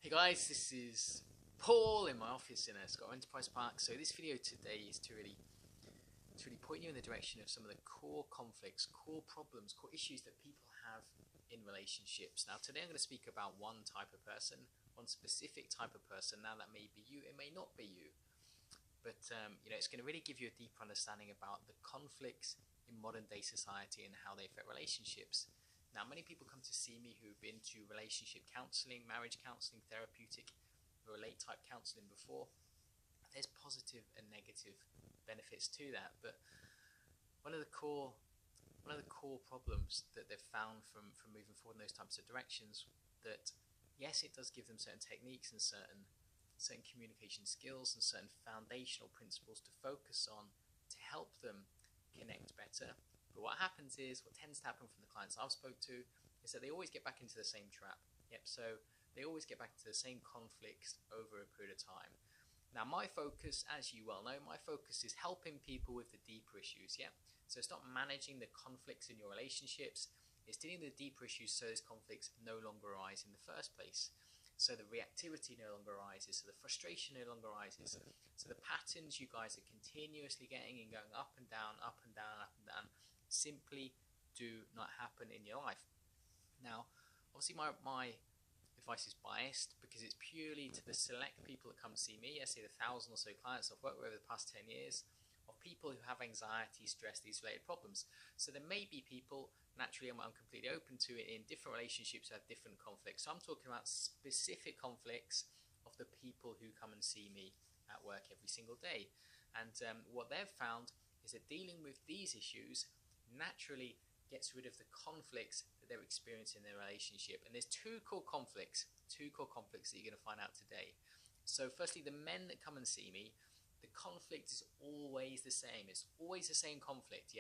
Hey guys, this is Paul in my office in Scott Enterprise Park. So this video today is to really point you in the direction of some of the core conflicts, core problems, core issues that people have in relationships. Now today I'm going to speak about one type of person, one specific type of person. Now that may be you, it may not be you, but it's going to really give you a deeper understanding about the conflicts in modern day society and how they affect relationships. Now, many people come to see me who've been to relationship counselling, marriage counselling, therapeutic, relate type counselling before. There's positive and negative benefits to that, but one of the core problems that they've found from moving forward in those types of directions, that yes, it does give them certain techniques and certain communication skills and certain foundational principles to focus on to help them connect better. But what happens is, what tends to happen from the clients I've spoke to, is that they always get back into the same trap. So they always get back into the same conflicts over a period of time. Now my focus, as you well know, my focus is helping people with the deeper issues. So it's not managing the conflicts in your relationships, it's dealing with the deeper issues so those conflicts no longer arise in the first place. So the reactivity no longer arises, so the frustration no longer arises, so the patterns you guys are continuously getting and going up and down, up and down, up and down, simply do not happen in your life. Now, obviously my advice is biased because it's purely to the select people that come see me. I say the 1,000 or so clients I've worked with over the past 10 years of people who have anxiety, stress, these related problems. So there may be people, naturally I'm completely open to it, in different relationships who have different conflicts. So I'm talking about specific conflicts of the people who come and see me at work every single day. And what they've found is that dealing with these issues naturally gets rid of the conflicts that they're experiencing in their relationship. And there's two core conflicts that you're going to find out today. So firstly, the men that come and see me, the conflict is always the same. It's always the same conflict,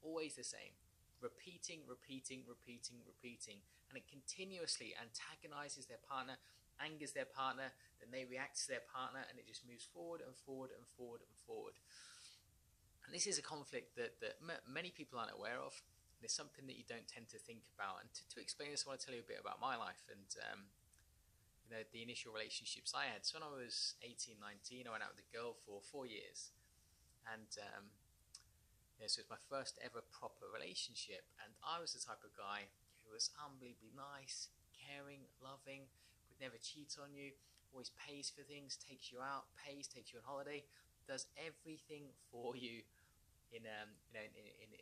always the same. Repeating, and it continuously antagonizes their partner, angers their partner, then they react to their partner, and it just moves forward and forward and forward and forward. And this is a conflict that many people aren't aware of. And it's something that you don't tend to think about. And to explain this, I want to tell you a bit about my life and the initial relationships I had. So when I was 18, 19, I went out with a girl for 4 years. And so it was my first ever proper relationship. And I was the type of guy who was unbelievably nice, caring, loving, would never cheat on you, always pays for things, takes you out, takes you on holiday, does everything for you in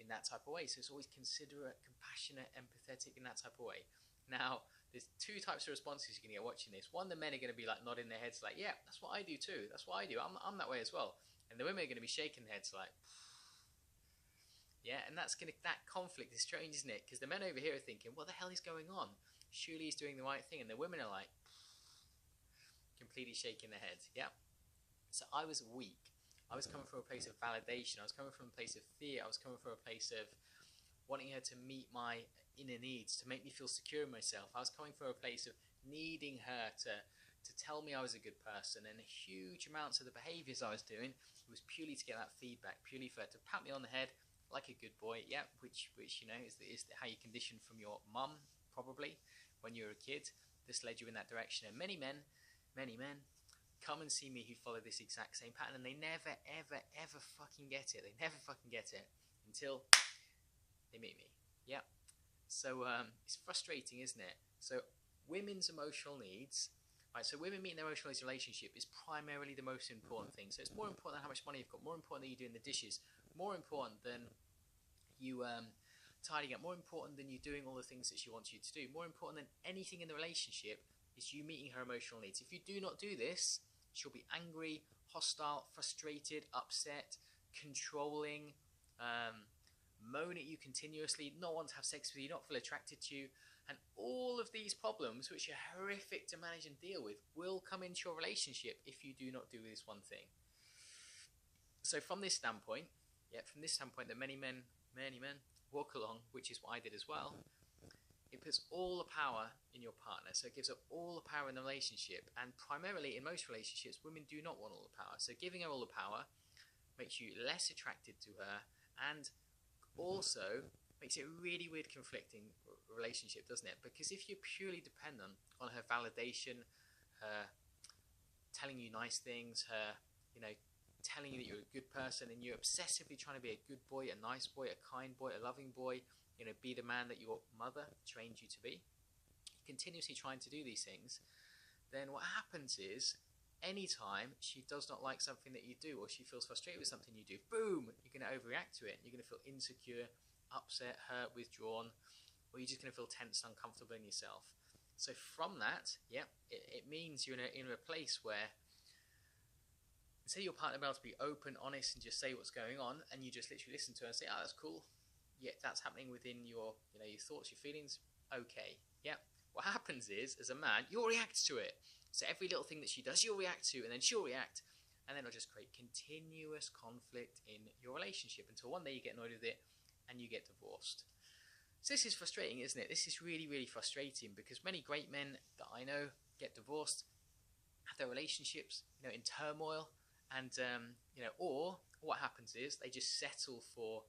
that type of way. So it's always considerate, compassionate, empathetic in that type of way. Now, there's two types of responses you're going to get watching this. One, the men are going to be like nodding their heads like, yeah, that's what I do too. That's what I do. I'm that way as well. And the women are going to be shaking their heads like, yeah. And that conflict is strange, isn't it? Because the men over here are thinking, what the hell is going on? Surely he's doing the right thing. And the women are like, completely shaking their heads. So I was weak. I was coming from a place of validation. I was coming from a place of fear. I was coming from a place of wanting her to meet my inner needs, to make me feel secure in myself. I was coming from a place of needing her to tell me I was a good person. And huge amounts of the behaviours I was doing was purely to get that feedback, purely for her to pat me on the head like a good boy, which is how you conditioned from your mum, probably, when you were a kid. This led you in that direction. And many men come and see me who follow this exact same pattern, and they never, ever fucking get it. They never fucking get it until they meet me. So it's frustrating, isn't it? So women's emotional needs, right? So women meeting their emotional needs in a relationship is primarily the most important thing. So it's more important than how much money you've got, more important than you doing the dishes, more important than you tidying up, more important than you doing all the things that she wants you to do, more important than anything in the relationship is you meeting her emotional needs. If you do not do this, she'll be angry, hostile, frustrated, upset, controlling, moan at you continuously, not want to have sex with you, not feel attracted to you. And all of these problems, which are horrific to manage and deal with, will come into your relationship if you do not do this one thing. So from this standpoint, that many men walk along, which is what I did as well, it puts all the power in your partner. So it gives her all the power in the relationship. And primarily in most relationships, women do not want all the power. So giving her all the power makes you less attracted to her, and also makes it a really weird, conflicting relationship, doesn't it? Because if you're purely dependent on her validation, her telling you nice things, her, telling you that you're a good person, and you're obsessively trying to be a good boy, a nice boy, a kind boy, a loving boy, be the man that your mother trained you to be, continuously trying to do these things, then what happens is, anytime she does not like something that you do, or she feels frustrated with something you do, boom, you're going to overreact to it. You're going to feel insecure, upset, hurt, withdrawn, or you're just going to feel tense, uncomfortable in yourself. So from that, it means you're in a place where, instead of your partner being able to be open, honest, and just say what's going on, and you just literally listen to her and say, oh, that's cool. Yeah, that's happening within your, your thoughts, your feelings. Okay, What happens is, as a man, you'll react to it. So every little thing that she does, you'll react to, and then she'll react, and then it'll just create continuous conflict in your relationship until one day you get annoyed with it and you get divorced. So this is frustrating, isn't it? This is really, really frustrating, because many great men that I know get divorced, have their relationships, in turmoil, and or what happens is they just settle for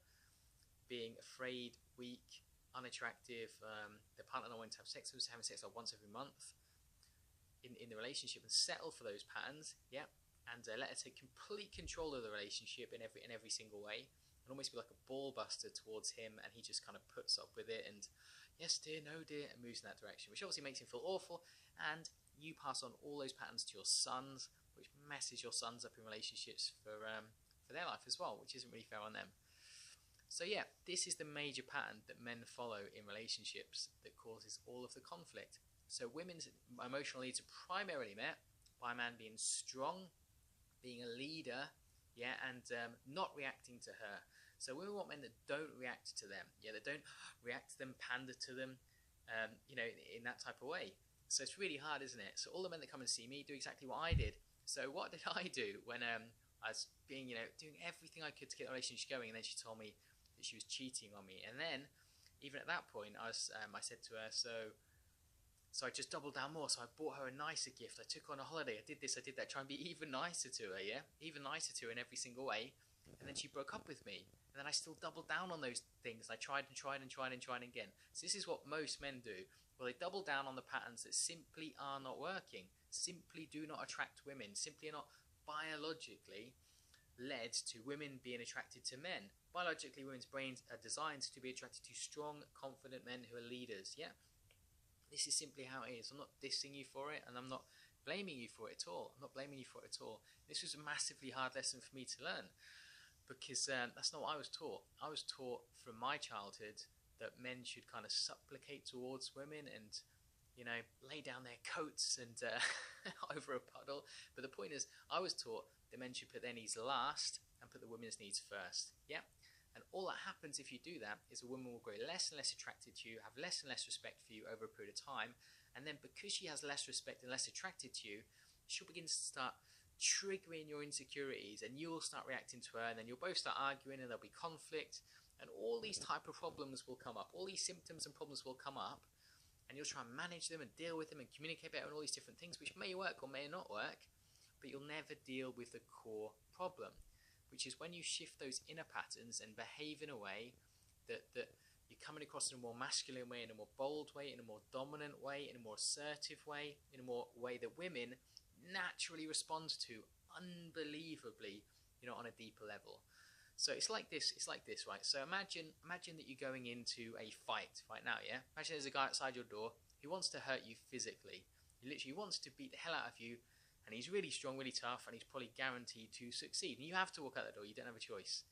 being afraid, weak, unattractive. Their partner not wanting to have sex with, having sex like once every month in the relationship, and settle for those patterns, and let her take complete control of the relationship in every single way, and almost be like a ball buster towards him, and he just kind of puts up with it, and yes dear, no dear, and moves in that direction, which obviously makes him feel awful, and you pass on all those patterns to your sons, which messes your sons up in relationships for their life as well, which isn't really fair on them. So this is the major pattern that men follow in relationships that causes all of the conflict. So women's emotional needs are primarily met by a man being strong, being a leader, and not reacting to her. So women want men that don't react to them, that don't react to them, pander to them, in that type of way. So it's really hard, isn't it? So all the men that come and see me do exactly what I did. So what did I do when I was being, doing everything I could to get the relationship going, and then she told me that she was cheating on me, and then even at that point, I said to her, so I just doubled down more. So I bought her a nicer gift. I took her on a holiday. I did this, I did that, try and be even nicer to her, even nicer to her in every single way. And then she broke up with me. And then I still doubled down on those things. I tried again. So this is what most men do. Well, they double down on the patterns that simply are not working, simply do not attract women, simply are not biologically led to women being attracted to men. Biologically, women's brains are designed to be attracted to strong, confident men who are leaders, This is simply how it is. I'm not dissing you for it, and I'm not blaming you for it at all. This was a massively hard lesson for me to learn, because that's not what I was taught. I was taught from my childhood that men should kind of supplicate towards women and, lay down their coats and over a puddle. But the point is, I was taught that men should put their needs last and put the women's needs first. And all that happens if you do that is a woman will grow less and less attracted to you, have less and less respect for you over a period of time, and then because she has less respect and less attracted to you, she'll begin to start triggering your insecurities, and you'll start reacting to her, and then you'll both start arguing, and there'll be conflict, and all these type of problems will come up. All these symptoms and problems will come up, and you'll try and manage them and deal with them and communicate better and all these different things, which may work or may not work, but you'll never deal with the core problem, which is when you shift those inner patterns and behave in a way that you're coming across in a more masculine way, in a more bold way, in a more dominant way, in a more assertive way, in a more way that women naturally respond to unbelievably, on a deeper level. So it's like this, right? So imagine that you're going into a fight right now, Imagine there's a guy outside your door who wants to hurt you physically. He literally wants to beat the hell out of you, and he's really strong, really tough, and he's probably guaranteed to succeed. And you have to walk out that door. You don't have a choice.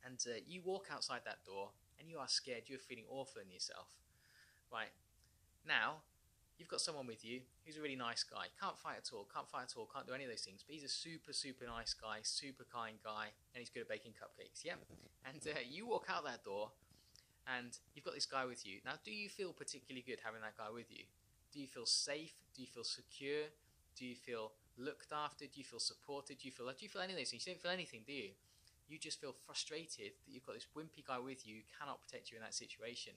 And you walk outside that door, and you are scared. You're feeling awful in yourself. Right. Now, you've got someone with you who's a really nice guy. Can't fight at all. Can't do any of those things. But he's a super, super nice guy, super kind guy, and he's good at baking cupcakes. And you walk out that door, and you've got this guy with you. Now, do you feel particularly good having that guy with you? Do you feel safe? Do you feel secure? Do you feel looked after? Do you feel supported? Do you feel any of those things? You don't feel anything, do you? You just feel frustrated that you've got this wimpy guy with you who cannot protect you in that situation.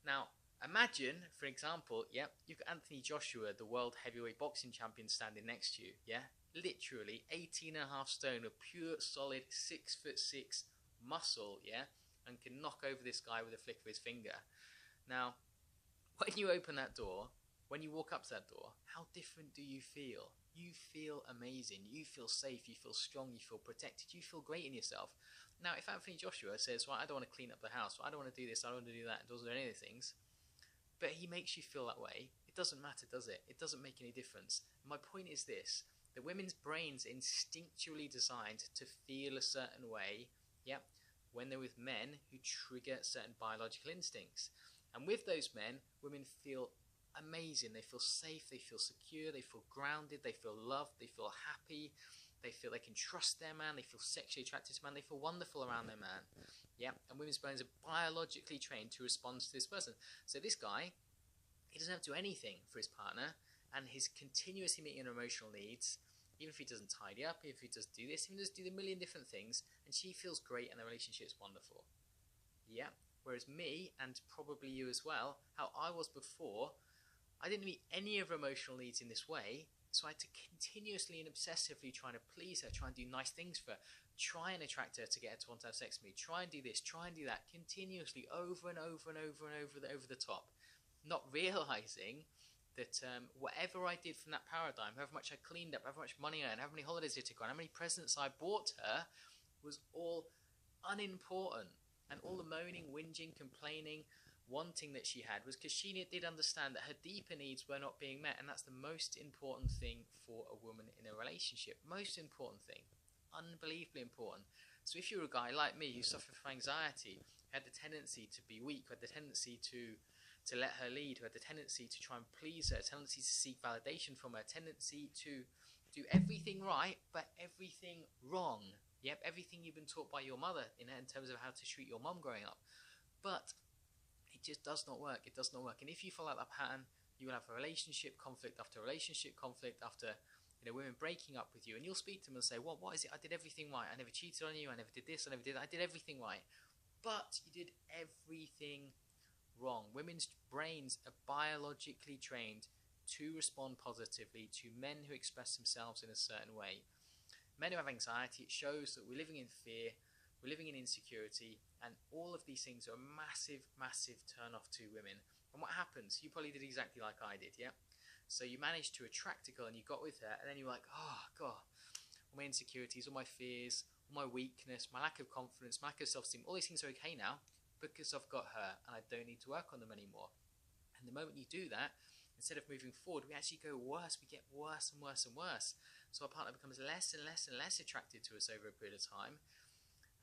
Now, imagine, for example, you've got Anthony Joshua, the world heavyweight boxing champion, standing next to you, Literally 18.5 stone of pure, solid, 6'6" muscle, and can knock over this guy with a flick of his finger. Now, when you open that door, When you walk up to that door, how different do you feel? You feel amazing. You feel safe. You feel strong. You feel protected. You feel great in yourself. Now, if Anthony Joshua says, well, I don't want to clean up the house, well, I don't want to do this, I don't want to do that, and doesn't do any of the things, but he makes you feel that way, it doesn't matter, does it? It doesn't make any difference. My point is this, that women's brains are instinctually designed to feel a certain way, when they're with men who trigger certain biological instincts. And with those men, women feel amazing, they feel safe, they feel secure, they feel grounded, they feel loved, they feel happy, they feel they can trust their man, they feel sexually attracted to man, they feel wonderful around their man. And women's brains are biologically trained to respond to this person. So this guy, he doesn't have to do anything for his partner, and he's continuously meeting her emotional needs, even if he doesn't tidy up, if he does do this, he does do a million different things, and she feels great and the relationship's wonderful. Whereas me, and probably you as well, how I was before, I didn't meet any of her emotional needs in this way, so I had to continuously and obsessively try to please her, try and do nice things for her, try and attract her to get her to want to have sex with me, try and do this, try and do that, continuously over and over and over and over the top, not realizing that whatever I did from that paradigm, however much I cleaned up, however much money I earned, how many holidays I took on, how many presents I bought her, was all unimportant. And all the moaning, whinging, complaining, wanting that she had was because she did understand that her deeper needs were not being met, and that's the most important thing for a woman in a relationship. Most important thing. Unbelievably important. So if you're a guy like me who suffered from anxiety, had the tendency to be weak, had the tendency to let her lead, who had the tendency to try and please her, a tendency to seek validation from her, a tendency to do everything right but everything wrong. Everything you've been taught by your mother in terms of how to treat your mum growing up. But it just does not work. It does not work. And if you follow that pattern, you will have a relationship conflict after relationship conflict after women breaking up with you. And you'll speak to them and say, well, what is it? I did everything right. I never cheated on you. I never did this. I never did that. I did everything right. But you did everything wrong. Women's brains are biologically trained to respond positively to men who express themselves in a certain way. Men who have anxiety, it shows that we're living in fear, we're living in insecurity, and all of these things are a massive, massive turn-off to women. And what happens? You probably did exactly like I did, So you managed to attract a girl and you got with her, and then you're like, oh, God, all my insecurities, all my fears, all my weakness, my lack of confidence, my lack of self-esteem, all these things are okay now because I've got her and I don't need to work on them anymore. And the moment you do that, instead of moving forward, we actually go worse. We get worse and worse and worse. So our partner becomes less and less and less attracted to us over a period of time,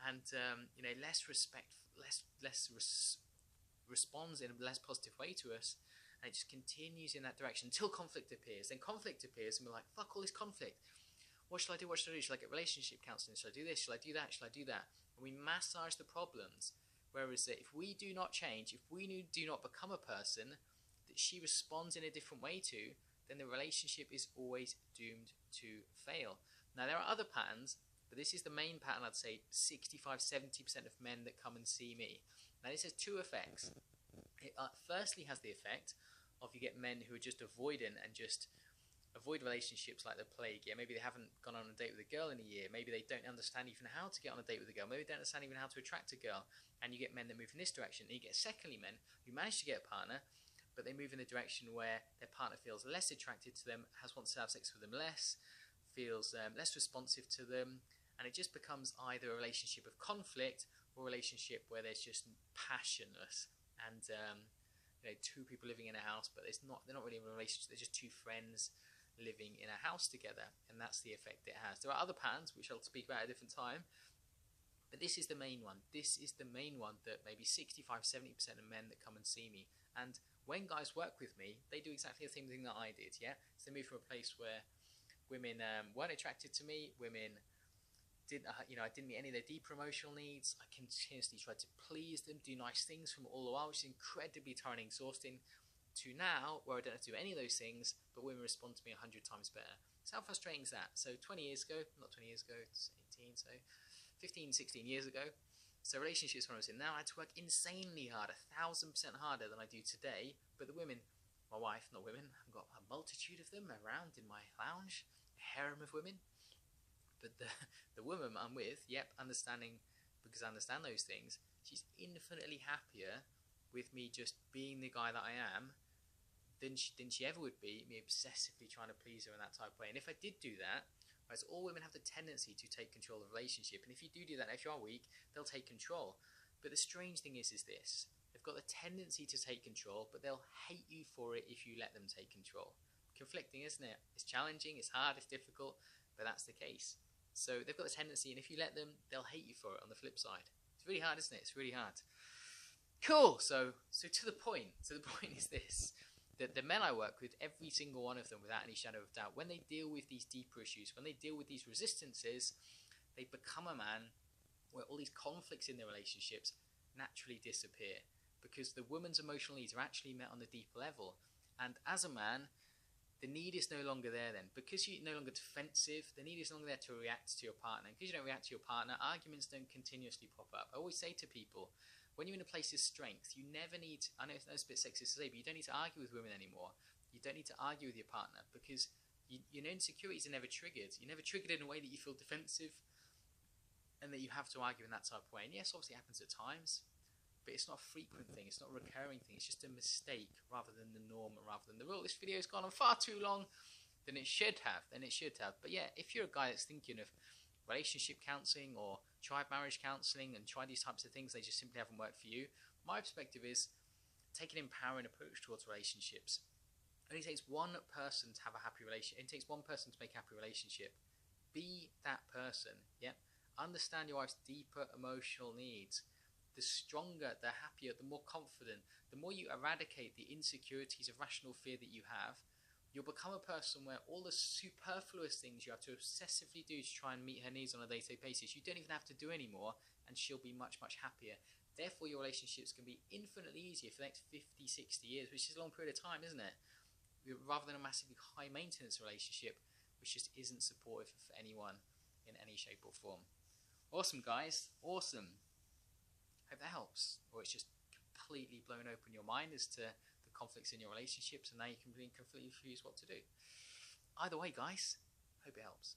and less respect, responds in a less positive way to us, and it just continues in that direction until conflict appears. Then conflict appears, and we're like, "Fuck all this conflict. What shall I do? What shall I do? Shall I get relationship counselling? Shall I do this? Shall I do that? Shall I do that?" And we massage the problems. Whereas if we do not change, if we do not become a person that she responds in a different way to, then the relationship is always doomed to fail. Now, there are other patterns, but this is the main pattern. I'd say 65-70% of men that come and see me. Now, this has two effects. It firstly has the effect of you get men who are just avoidant and just avoid relationships like the plague. Maybe they haven't gone on a date with a girl in a year. Maybe they don't understand even how to get on a date with a girl. Maybe they don't understand even how to attract a girl. And you get men that move in this direction. And you get secondly men who manage to get a partner, but they move in a direction where their partner feels less attracted to them, wants to have sex with them less, feels less responsive to them, and it just becomes either a relationship of conflict or a relationship where there's just passionless and two people living in a house, but they're not really in a relationship. They're just two friends living in a house together, and that's the effect it has. There are other patterns which I'll speak about at a different time, but this is the main one. This is the main one that maybe 65-70% of men that come and see me, and when guys work with me, they do exactly the same thing that I did, So they move from a place where women weren't attracted to me, women didn't, I didn't meet any of their deeper emotional needs. I continuously tried to please them, do nice things from all the while, which is incredibly tiring and exhausting, to now, where I don't have to do any of those things, but women respond to me 100 times better. So how frustrating is that? So 20 years ago, not 20 years ago, it's 18, so 15, 16 years ago, so relationships when I was in, now I had to work insanely hard, 1,000% harder than I do today, but the women, my wife, not women, I've got a multitude of them around in my lounge, a harem of women, but the woman I'm with, understanding, because I understand those things, she's infinitely happier with me just being the guy that I am than she ever would be, me obsessively trying to please her in that type of way. And if I did do that, right, so all women have the tendency to take control of the relationship. And if you do that, if you are weak, they'll take control. But the strange thing is this. They've got the tendency to take control, but they'll hate you for it if you let them take control. Conflicting, isn't it? It's challenging, it's hard, it's difficult, but that's the case. So they've got a tendency, and if you let them, they'll hate you for it on the flip side. It's really hard, isn't it? It's really hard. Cool. So to the point. So the point is this. That the men I work with, every single one of them, without any shadow of doubt, when they deal with these deeper issues, when they deal with these resistances, they become a man where all these conflicts in their relationships naturally disappear, because the woman's emotional needs are actually met on the deeper level. And as a man, the need is no longer there then. Because you're no longer defensive, the need is no longer there to react to your partner. And because you don't react to your partner, arguments don't continuously pop up. I always say to people, when you're in a place of strength, you never need, I know it's a bit sexist to say, but you don't need to argue with women anymore. You don't need to argue with your partner, because your insecurities are never triggered. You're never triggered in a way that you feel defensive and that you have to argue in that type of way. And yes, obviously it happens at times, but it's not a frequent thing, it's not a recurring thing, it's just a mistake rather than the norm and rather than the rule. This video has gone on far too long than it should have, But yeah, if you're a guy that's thinking of relationship counselling or tribe marriage counselling and try these types of things, they just simply haven't worked for you, my perspective is take an empowering approach towards relationships. It only takes one person to have a happy relationship. It takes one person to make a happy relationship. Be that person, yeah? Understand your wife's deeper emotional needs. The stronger, the happier, the more confident, the more you eradicate the insecurities of rational fear that you have, you'll become a person where all the superfluous things you have to obsessively do to try and meet her needs on a day-to-day basis, you don't even have to do anymore, and she'll be much, much happier. Therefore, your relationships can be infinitely easier for the next 50, 60 years, which is a long period of time, isn't it? Rather than a massively high-maintenance relationship, which just isn't supportive for anyone in any shape or form. Awesome, guys. Awesome. Hope that helps. Or it's just completely blown open your mind as to the conflicts in your relationships, and now you can be completely confused what to do. Either way, guys, hope it helps.